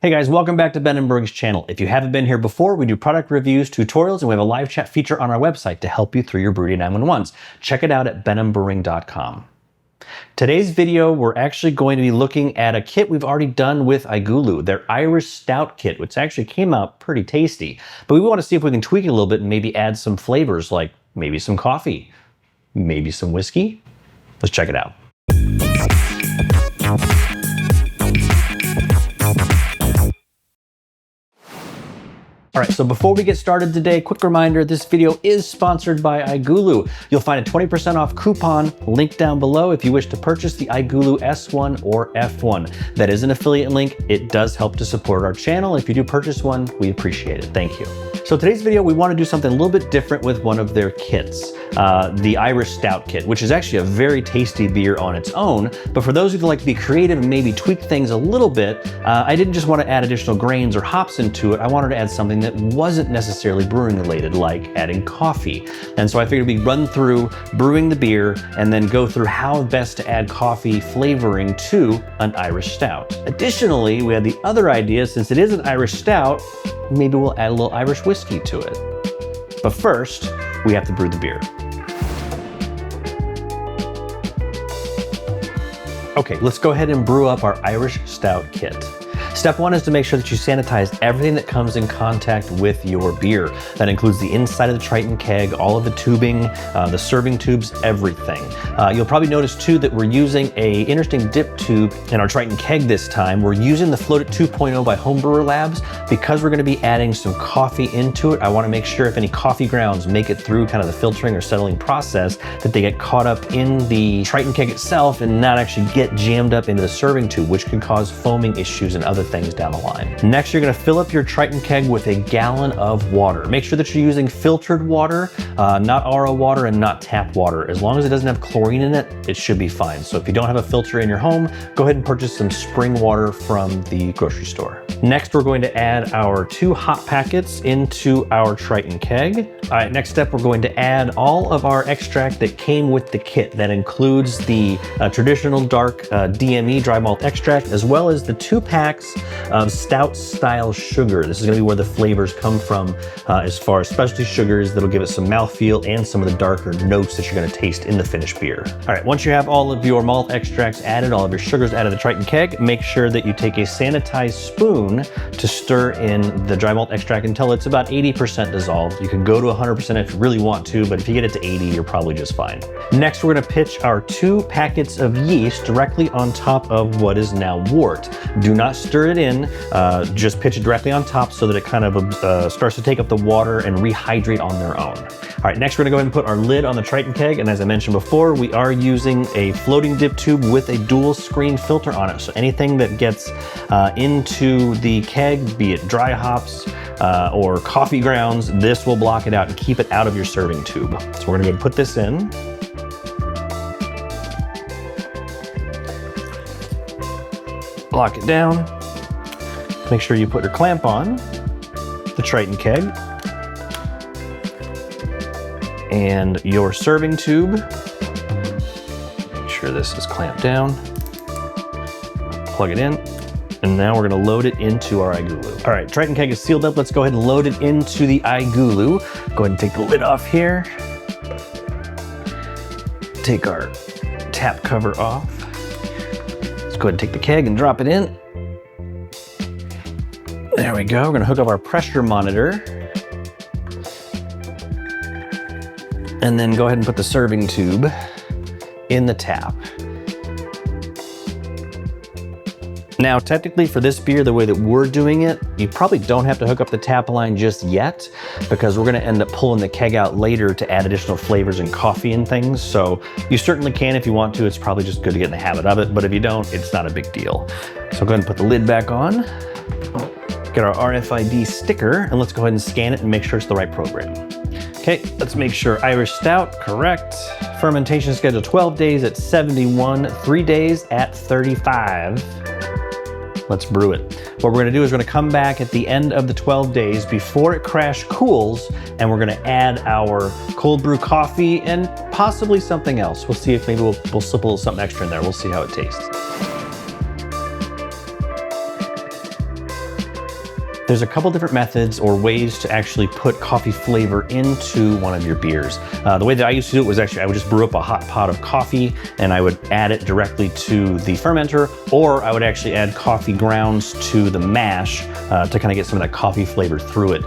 Hey guys, welcome back to Ben and Brewing's channel. If you haven't been here before, we do product reviews, tutorials, and we have a live chat feature on our website to help you through your brewing 911s. Check it out at benandbrewing.com. Today's video, we're actually going to be looking at a kit we've already done with iGulu, their Irish Stout Kit, which actually came out pretty tasty. But we want to see if we can tweak it a little bit and maybe add some flavors like maybe some coffee, maybe some whiskey. Let's check it out. All right, so before we get started today, quick reminder, this video is sponsored by iGulu. You'll find a 20% off coupon linked down below if you wish to purchase the iGulu S1 or F1. That is an affiliate link. It does help to support our channel. If you do purchase one, we appreciate it. Thank you. So today's video, we want to do something a little bit different with one of their kits, the Irish Stout Kit, which is actually a very tasty beer on its own. But for those of you who like to be creative and maybe tweak things a little bit, I didn't just want to add additional grains or hops into it. I wanted to add something that wasn't necessarily brewing related, like adding coffee. And so I figured we'd run through brewing the beer and then go through how best to add coffee flavoring to an Irish Stout. Additionally, we had the other idea, since it is an Irish Stout, maybe we'll add a little Irish whiskey to it. But first, we have to brew the beer. Okay, let's go ahead and brew up our Irish Stout Kit. Step one is to make sure that you sanitize everything that comes in contact with your beer. That includes the inside of the Triton keg, all of the tubing, the serving tubes, everything. You'll probably notice too that we're using an interesting dip tube in our Triton keg this time. We're using the Float It 2.0 by Homebrew Labs. Because we're gonna be adding some coffee into it, I wanna make sure if any coffee grounds make it through kind of the filtering or settling process, that they get caught up in the Triton keg itself and not actually get jammed up into the serving tube, which could cause foaming issues and other things down the line. Next, you're gonna fill up your Triton keg with a gallon of water. Make sure that you're using filtered water, not RO water and not tap water. As long as it doesn't have chlorine in it, it should be fine. So if you don't have a filter in your home, go ahead and purchase some spring water from the grocery store. Next, we're going to add our 2 hop packets into our Triton keg. All right, next step, we're going to add all of our extract that came with the kit. That includes the traditional dark DME, dry malt extract, as well as the 2 packs of stout style sugar. This is gonna be where the flavors come from as far as specialty sugars that'll give it some mouthfeel and some of the darker notes that you're gonna taste in the finished beer. All right, once you have all of your malt extracts added, all of your sugars added to the Triton keg, make sure that you take a sanitized spoon to stir in the dry malt extract until it's about 80% dissolved. You can go to 100% if you really want to, but if you get it to 80, you're probably just fine. Next, we're gonna pitch our 2 packets of yeast directly on top of what is now wort. Do not stir it in, just pitch it directly on top so that it kind of starts to take up the water and rehydrate on their own. All right, next we're gonna go ahead and put our lid on the Triton keg, and as I mentioned before, we are using a floating dip tube with a dual screen filter on it. So anything that gets into the keg, be it dry hops or coffee grounds, this will block it out and keep it out of your serving tube. So we're gonna go ahead and put this in. Lock it down. Make sure you put your clamp on the Triton keg and your serving tube. Make sure this is clamped down. Plug it in, and now we're gonna load it into our iGulu. All right, Triton keg is sealed up. Let's go ahead and load it into the iGulu. Go ahead and take the lid off here. Take our tap cover off. Let's go ahead and take the keg and drop it in. There we go. We're gonna hook up our pressure monitor and then go ahead and put the serving tube in the tap. Now, technically for this beer, the way that we're doing it, you probably don't have to hook up the tap line just yet because we're gonna end up pulling the keg out later to add additional flavors and coffee and things. So you certainly can if you want to. It's probably just good to get in the habit of it, but if you don't, it's not a big deal. So go ahead and put the lid back on. Get our RFID sticker, and let's go ahead and scan it and make sure it's the right program. Okay, let's make sure Irish Stout, correct. Fermentation schedule 12 days at 71, 3 days at 35. Let's brew it. What we're gonna do is we're gonna come back at the end of the 12 days before it crash cools, and we're gonna add our cold brew coffee and possibly something else. We'll see if maybe we'll slip a little something extra in there. We'll see how it tastes. there's a couple different methods or ways to actually put coffee flavor into one of your beers. The way that I used to do it was actually I would just brew up a hot pot of coffee and I would add it directly to the fermenter, or I would actually add coffee grounds to the mash to kind of get some of that coffee flavor through it.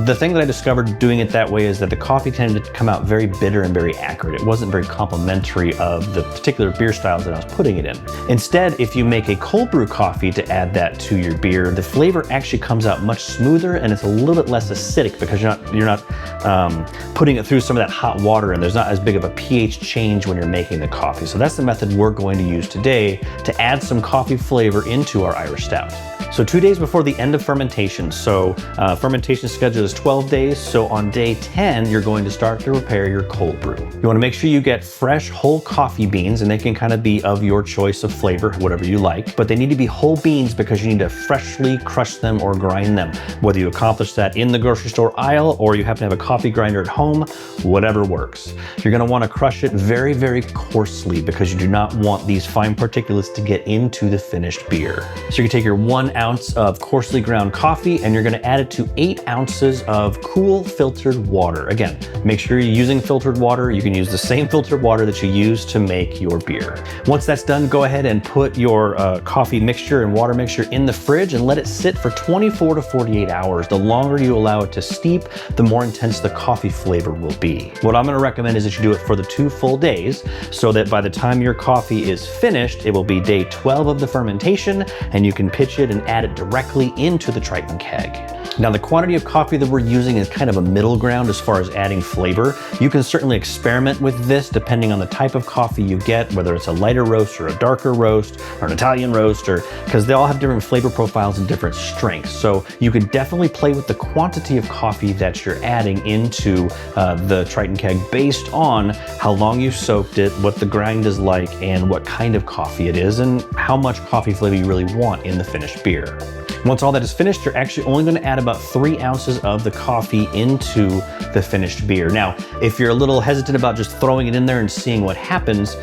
The thing that I discovered doing it that way is that the coffee tended to come out very bitter and very acrid. It wasn't very complimentary of the particular beer styles that I was putting it in. Instead, if you make a cold brew coffee to add that to your beer, the flavor actually comes out much smoother and it's a little bit less acidic because you're not putting it through some of that hot water, and there's not as big of a pH change when you're making the coffee. So that's the method we're going to use today to add some coffee flavor into our Irish Stout. So 2 days before the end of fermentation. So fermentation schedule is 12 days. So on day 10, you're going to start to prepare your cold brew. You want to make sure you get fresh whole coffee beans, and they can kind of be of your choice of flavor, whatever you like, but they need to be whole beans because you need to freshly crush them or grind them. Whether you accomplish that in the grocery store aisle or you have to have a coffee grinder at home, whatever works. You're going to want to crush it very, very coarsely because you do not want these fine particulates to get into the finished beer. So you can take your 1 ounce of coarsely ground coffee and you're going to add it to 8 ounces of cool filtered water. Again, make sure you're using filtered water. You can use the same filtered water that you use to make your beer. Once that's done, go ahead and put your coffee mixture and water mixture in the fridge and let it sit for 24 to 48 hours. The longer you allow it to steep, the more intense the coffee flavor will be. What I'm going to recommend is that you do it for the 2 full days so that by the time your coffee is finished, it will be day 12 of the fermentation and you can pitch it and add it directly into the Triton keg. Now, the quantity of coffee that we're using is kind of a middle ground as far as adding flavor. You can certainly experiment with this depending on the type of coffee you get, whether it's a lighter roast or a darker roast or an Italian roast, because they all have different flavor profiles and different strengths. So you can definitely play with the quantity of coffee that you're adding into the Triton keg based on how long you've soaked it, what the grind is like, and what kind of coffee it is, and how much coffee flavor you really want in the finished beer. Once all that is finished, you're actually only going to add about 3 ounces of the coffee into the finished beer. Now, if you're a little hesitant about just throwing it in there and seeing what happens,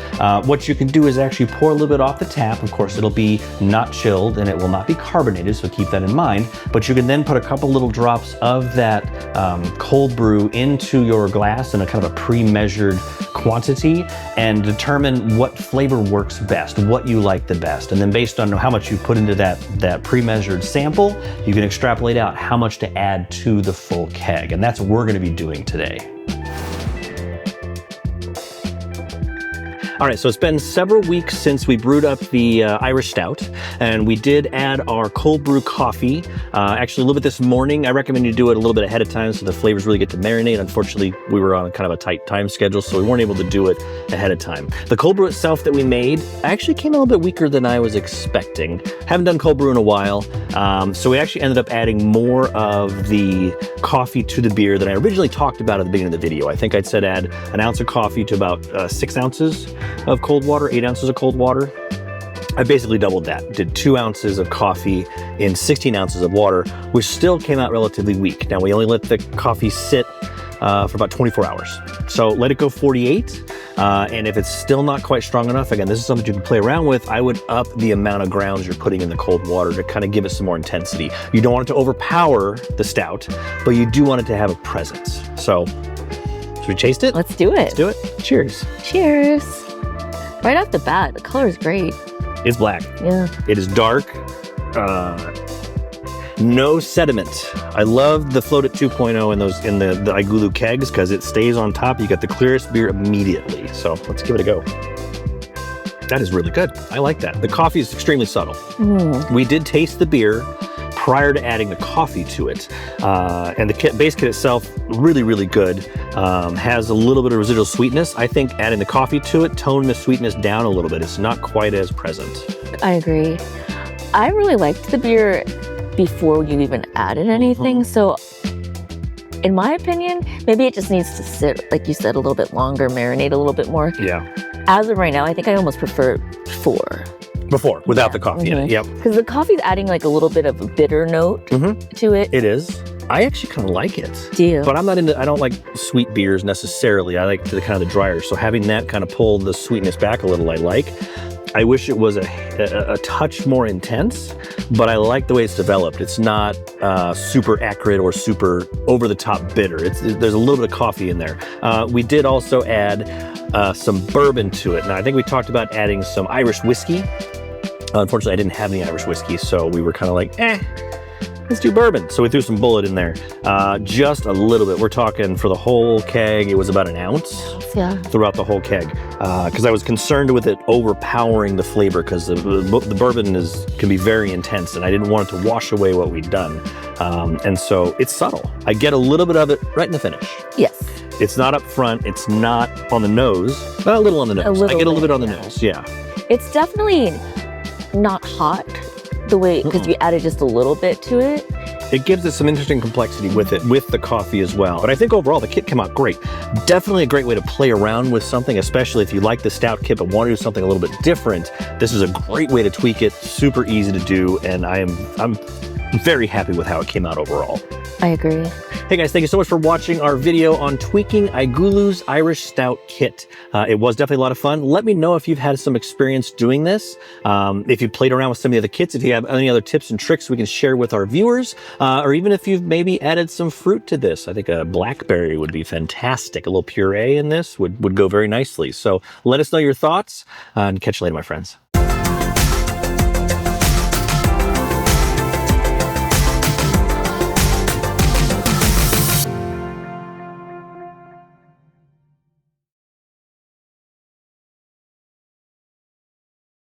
what you can do is actually pour a little bit off the tap. Of course, it'll be not chilled and it will not be carbonated, so keep that in mind. But you can then put a couple little drops of that cold brew into your glass in a kind of a pre-measured quantity and determine what flavor works best, what you like the best. And then based on how much you put into that pre-measured sample, you can extrapolate out how much to add to the full keg. And that's what we're going to be doing today. All right, so it's been several weeks since we brewed up the Irish Stout, and we did add our cold brew coffee. Actually, a little bit this morning. I recommend you do it a little bit ahead of time so the flavors really get to marinate. Unfortunately, we were on kind of a tight time schedule, so we weren't able to do it ahead of time. The cold brew itself that we made actually came a little bit weaker than I was expecting. Haven't done cold brew in a while, so we actually ended up adding more of the coffee to the beer than I originally talked about at the beginning of the video. I think I'd said add an ounce of coffee to about 6 ounces of cold water, 8 ounces of cold water. I basically doubled that, did 2 ounces of coffee in 16 ounces of water, which still came out relatively weak. Now, we only let the coffee sit for about 24 hours. So let it go 48. And if it's still not quite strong enough, again, this is something you can play around with. I would up the amount of grounds you're putting in the cold water to kind of give it some more intensity. You don't want it to overpower the stout, but you do want it to have a presence. So, should we taste it? Let's do it. Let's do it. Cheers. Cheers. Right off the bat, the color is great. It's black. Yeah. It is dark. No sediment. I love the float at 2.0 in the iGulu kegs because it stays on top. You get the clearest beer immediately. So let's give it a go. That is really good. I like that. The coffee is extremely subtle. We did taste the beer prior to adding the coffee to it. And the base kit itself, really, really good. Has a little bit of residual sweetness. I think adding the coffee to it toned the sweetness down a little bit. It's not quite as present. I agree. I really liked the beer before you even added anything. So in my opinion, maybe it just needs to sit, like you said, a little bit longer, marinate a little bit more. Yeah. As of right now, I think I almost prefer 4. Before, without the coffee in it, yep. Because the coffee's adding like a little bit of a bitter note to it. It is. I actually kind of like it. Do you? But I don't like sweet beers necessarily. I like the kind of the drier. So having that kind of pull the sweetness back a little, I like. I wish it was a touch more intense, but I like the way it's developed. It's not super acrid or super over-the-top bitter. There's a little bit of coffee in there. We did also add some bourbon to it. Now, I think we talked about adding some Irish whiskey. Unfortunately, I didn't have any Irish whiskey, so we were kind of like, let's do bourbon. So we threw some bullet in there, just a little bit. We're talking for the whole keg, it was about an ounce throughout the whole keg. Because I was concerned with it overpowering the flavor, because the bourbon can be very intense, and I didn't want it to wash away what we'd done. And so it's subtle. I get a little bit of it right in the finish. Yes. It's not up front. It's not on the nose. Not a little on the nose. I get a little bit on the nose. Yeah. It's definitely not hot the way, because you added just a little bit to it. It gives it some interesting complexity with it, with the coffee as well. But I think overall the kit came out great. Definitely a great way to play around with something, especially if you like the stout kit but want to do something a little bit different. This is a great way to tweak it, super easy to do, and I'm very happy with how it came out overall. I agree. Hey guys, thank you so much for watching our video on tweaking iGulu's Irish Stout Kit. It was definitely a lot of fun. Let me know if you've had some experience doing this, if you played around with some of the other kits, if you have any other tips and tricks we can share with our viewers, or even if you've maybe added some fruit to this. I think a blackberry would be fantastic. A little puree in this would go very nicely. So let us know your thoughts, and catch you later, my friends.